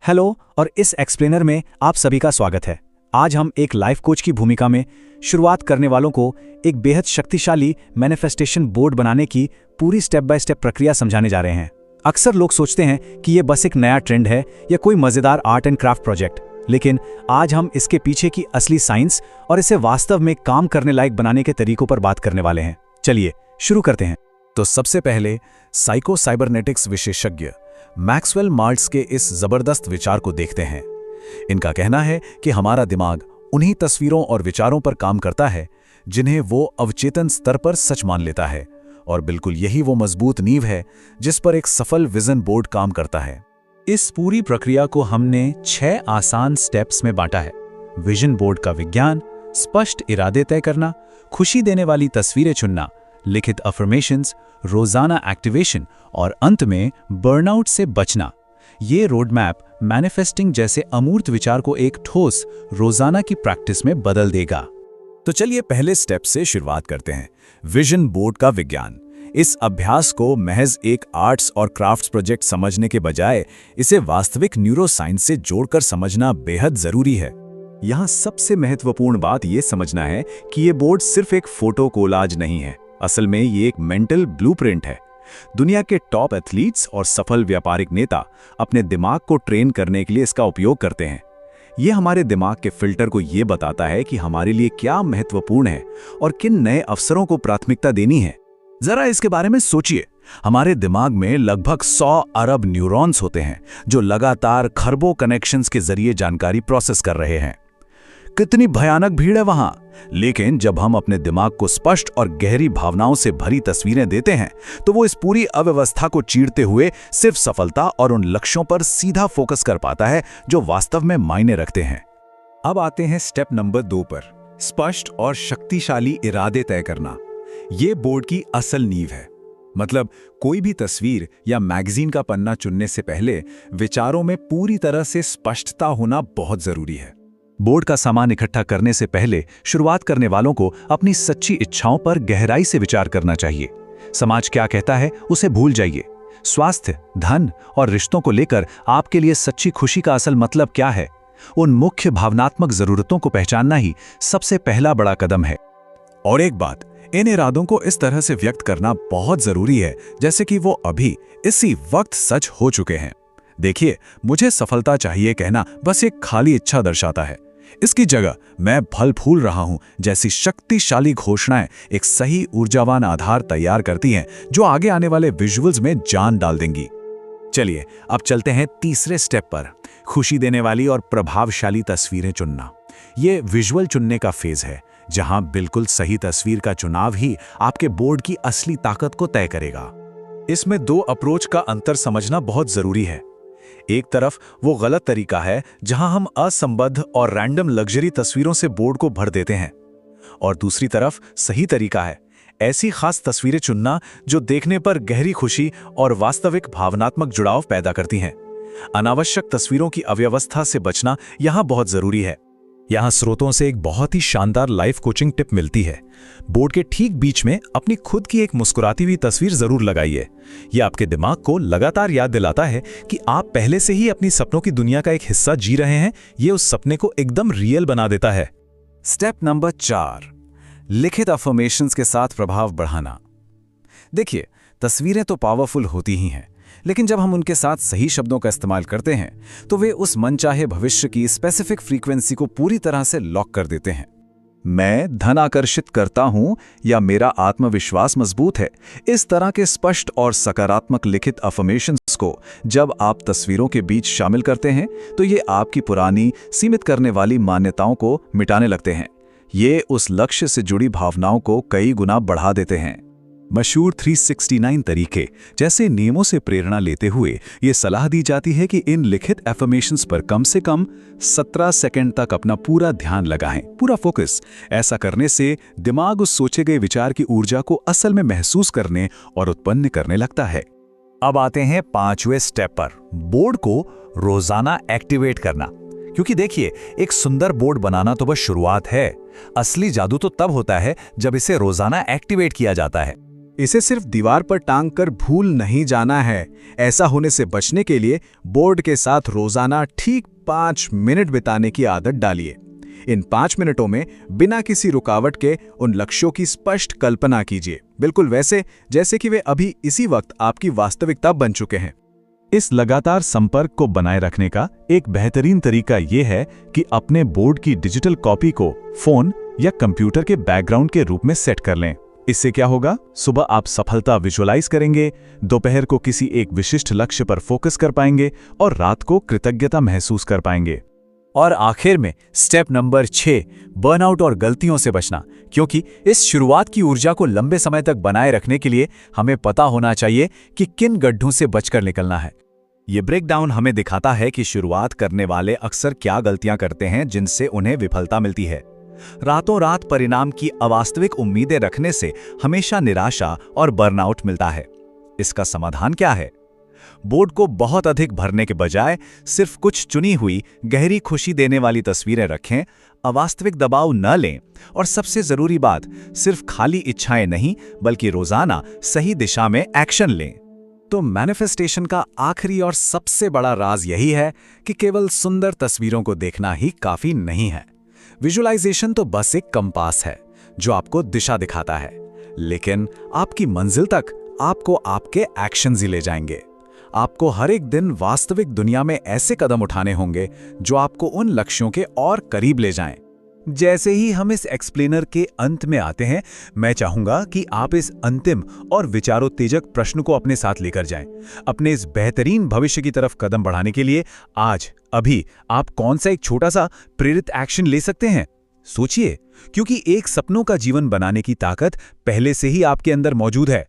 Hello और इस explainer में आप सभी का स्वागत है। आज हम एक लाइफ कोच की भूमिका में शुरुआत करने वालों को एक बेहद शक्तिशाली मैनिफेस्टेशन बोर्ड बनाने की पूरी स्टेप बाय स्टेप प्रक्रिया समझाने जा रहे हैं। अक्सर लोग सोचते हैं कि ये बस एक नया ट्रेंड है या कोई मज़ेदार आर्ट एंड क्राफ्ट प्रोजेक्ट, लेकिन आज हम इसके पीछे की असली साइंस और इसे वास्तव में काम करने लायक बनाने के तरीकों पर बात करने वाले हैं। चलिए शुरू करते हैं। तो सबसे पहले साइको साइबरनेटिक्स विशेषज्ञ मैक्सवेल माल्ट्स के इस जबरदस्त विचार को देखते हैं। इनका कहना है कि हमारा दिमाग उन्हीं तस्वीरों और विचारों पर काम करता है जिन्हें वो अवचेतन स्तर पर सच मान लेता है, और बिल्कुल यही वो मजबूत नींव है जिस पर एक सफल विजन बोर्ड काम करता है। इस पूरी प्रक्रिया को हमने 6 आसान स्टेप्स में बांटा है। विजन बोर्ड का विज्ञान, स्पष्ट इरादे तय करना, खुशी देने वाली तस्वीरें चुनना, लिखित अफर्मेशंस, रोजाना एक्टिवेशन और अंत में बर्नआउट से बचना। ये रोड मैप मैनिफेस्टिंग जैसे अमूर्त विचार को एक ठोस रोजाना की प्रैक्टिस में बदल देगा। तो चलिए पहले स्टेप से शुरुआत करते हैं, विजन बोर्ड का विज्ञान। इस अभ्यास को महज एक आर्ट्स और क्राफ्ट्स प्रोजेक्ट समझने के बजाय इसे वास्तविक न्यूरोसाइंस से जोड़कर समझना बेहद जरूरी है। यहाँ सबसे महत्वपूर्ण बात ये समझना है कि ये बोर्ड सिर्फ एक फोटो कोलाज नहीं है। असल में ये एक मेंटल ब्लूप्रिंट है। दुनिया के टॉप एथलीट्स और सफल व्यापारिक नेता अपने दिमाग को ट्रेन करने के लिए इसका उपयोग करते हैं। ये हमारे दिमाग के फिल्टर को ये बताता है कि हमारे लिए क्या महत्वपूर्ण है और किन नए अवसरों को प्राथमिकता देनी है। जरा इसके बारे में सोचिए। हमारे दिमाग में लगभग 100 अरब न्यूरॉन्स होते हैं जो लगातार खरबों कनेक्शंस के जरिए जानकारी प्रोसेस कर रहे हैं। कितनी भयानक भीड़ है वहां। लेकिन जब हम अपने दिमाग को स्पष्ट और गहरी भावनाओं से भरी तस्वीरें देते हैं तो वो इस पूरी अव्यवस्था को चीरते हुए सिर्फ सफलता और उन लक्ष्यों पर सीधा फोकस कर पाता है जो वास्तव में मायने रखते हैं। अब आते हैं स्टेप नंबर 2 पर, स्पष्ट और शक्तिशाली इरादे तय करना। ये बोर्ड की असल नींव है। मतलब कोई भी तस्वीर या मैगजीन का पन्ना चुनने से पहले विचारों में पूरी तरह से स्पष्टता होना बहुत जरूरी है। बोर्ड का सामान इकट्ठा करने से पहले शुरुआत करने वालों को अपनी सच्ची इच्छाओं पर गहराई से विचार करना चाहिए। समाज क्या कहता है उसे भूल जाइए। स्वास्थ्य, धन और रिश्तों को लेकर आपके लिए सच्ची खुशी का असल मतलब क्या है? उन मुख्य भावनात्मक जरूरतों को पहचानना ही सबसे पहला बड़ा कदम है। और एक बात, इन इरादों को इस तरह से व्यक्त करना बहुत जरूरी है जैसे कि वो अभी इसी वक्त सच हो चुके हैं। देखिए, मुझे सफलता चाहिए कहना बस एक खाली इच्छा दर्शाता है। इसकी जगह मैं फल फूल रहा हूं जैसी शक्तिशाली घोषणाएं एक सही ऊर्जावान आधार तैयार करती हैं जो आगे आने वाले विजुअल्स में जान डाल देंगी। चलिए अब चलते हैं तीसरे स्टेप पर, खुशी देने वाली और प्रभावशाली तस्वीरें चुनना। ये विजुअल चुनने का फेज है जहां बिल्कुल सही तस्वीर का चुनाव ही आपके बोर्ड की असली ताकत को तय करेगा। इसमें 2 अप्रोच का अंतर समझना बहुत जरूरी है। एक तरफ वो गलत तरीका है जहां हम असंबद्ध और रैंडम लग्जरी तस्वीरों से बोर्ड को भर देते हैं, और दूसरी तरफ सही तरीका है ऐसी खास तस्वीरें चुनना जो देखने पर गहरी खुशी और वास्तविक भावनात्मक जुड़ाव पैदा करती हैं। अनावश्यक तस्वीरों की अव्यवस्था से बचना यहां बहुत जरूरी है। यहाँ स्रोतों से एक बहुत ही शानदार लाइफ कोचिंग टिप मिलती है। बोर्ड के ठीक बीच में अपनी खुद की एक मुस्कुराती हुई तस्वीर जरूर लगाइए। यह आपके दिमाग को लगातार याद दिलाता है कि आप पहले से ही अपनी सपनों की दुनिया का एक हिस्सा जी रहे हैं। ये उस सपने को एकदम रियल बना देता है। स्टेप नंबर 4, लिखित अफर्मेशंस के साथ प्रभाव बढ़ाना। देखिए, तस्वीरें तो पावरफुल होती ही हैं, लेकिन जब हम उनके साथ सही शब्दों का इस्तेमाल करते हैं तो वे उस मनचाहे भविष्य की स्पेसिफिक फ्रीक्वेंसी को पूरी तरह से लॉक कर देते हैं। मैं धन आकर्षित करता हूं या मेरा आत्मविश्वास मजबूत है। इस तरह के स्पष्ट और सकारात्मक लिखित अफर्मेशंस को जब आप तस्वीरों के बीच शामिल करते हैं तो ये आपकी पुरानी सीमित करने वाली मान्यताओं को मिटाने लगते हैं। ये उस लक्ष्य से जुड़ी भावनाओं को कई गुना बढ़ा देते हैं। मशहूर 369 तरीके जैसे नियमों से प्रेरणा लेते हुए ये सलाह दी जाती है कि इन लिखित एफर्मेशंस पर कम से कम 17 सेकंड तक अपना पूरा ध्यान लगाएं, पूरा फोकस। ऐसा करने से दिमाग उस सोचे गए विचार की ऊर्जा को असल में महसूस करने और उत्पन्न करने लगता है। अब आते हैं 5वें स्टेप पर, बोर्ड को रोजाना एक्टिवेट करना। क्योंकि देखिए, एक सुंदर बोर्ड बनाना तो बस शुरुआत है। असली जादू तो तब होता है जब इसे रोजाना एक्टिवेट किया जाता है। इसे सिर्फ दीवार पर टांग कर भूल नहीं जाना है। ऐसा होने से बचने के लिए बोर्ड के साथ रोजाना ठीक 5 मिनट बिताने की आदत डालिए। इन 5 मिनटों में बिना किसी रुकावट के उन लक्ष्यों की स्पष्ट कल्पना कीजिए, बिल्कुल वैसे जैसे कि वे अभी इसी वक्त आपकी वास्तविकता बन चुके हैं। इस लगातार संपर्क को बनाए रखने का एक बेहतरीन तरीका यह है कि अपने बोर्ड की डिजिटल कॉपी को फोन या कंप्यूटर के बैकग्राउंड के रूप में सेट कर लें। इससे क्या होगा, सुबह आप सफलता विजुअलाइज करेंगे, दोपहर को किसी एक विशिष्ट लक्ष्य पर फोकस कर पाएंगे और रात को कृतज्ञता महसूस कर पाएंगे। और आखिर में स्टेप नंबर 6, बर्नआउट और गलतियों से बचना, क्योंकि इस शुरुआत की ऊर्जा को लंबे समय तक बनाए रखने के लिए हमें पता होना चाहिए कि किन गड्ढों से बचकर निकलना है। ये ब्रेकडाउन हमें दिखाता है कि शुरुआत करने वाले अक्सर क्या गलतियां करते हैं जिनसे उन्हें विफलता मिलती है। रातों रात परिणाम की अवास्तविक उम्मीदें रखने से हमेशा निराशा और बर्नआउट मिलता है। इसका समाधान क्या है? बोर्ड को बहुत अधिक भरने के बजाय सिर्फ कुछ चुनी हुई गहरी खुशी देने वाली तस्वीरें रखें, अवास्तविक दबाव न लें और सबसे जरूरी बात, सिर्फ खाली इच्छाएं नहीं बल्कि रोजाना सही दिशा में एक्शन लें। तो मैनिफेस्टेशन का आखिरी और सबसे बड़ा राज यही है कि केवल सुंदर तस्वीरों को देखना ही काफी नहीं है। विजुअलाइजेशन तो बस एक कंपास है जो आपको दिशा दिखाता है, लेकिन आपकी मंजिल तक आपको आपके एक्शंस ही ले जाएंगे। आपको हर एक दिन वास्तविक दुनिया में ऐसे कदम उठाने होंगे जो आपको उन लक्ष्यों के और करीब ले जाएं। जैसे ही हम इस एक्सप्लेनर के अंत में आते हैं, मैं चाहूंगा कि आप इस अंतिम और विचारोत्तेजक प्रश्न को अपने साथ लेकर जाएं। अपने इस बेहतरीन भविष्य की तरफ कदम बढ़ाने के लिए आज अभी आप कौन सा एक छोटा सा प्रेरित एक्शन ले सकते हैं? सोचिए, क्योंकि एक सपनों का जीवन बनाने की ताकत पहले से ही आपके अंदर मौजूद है।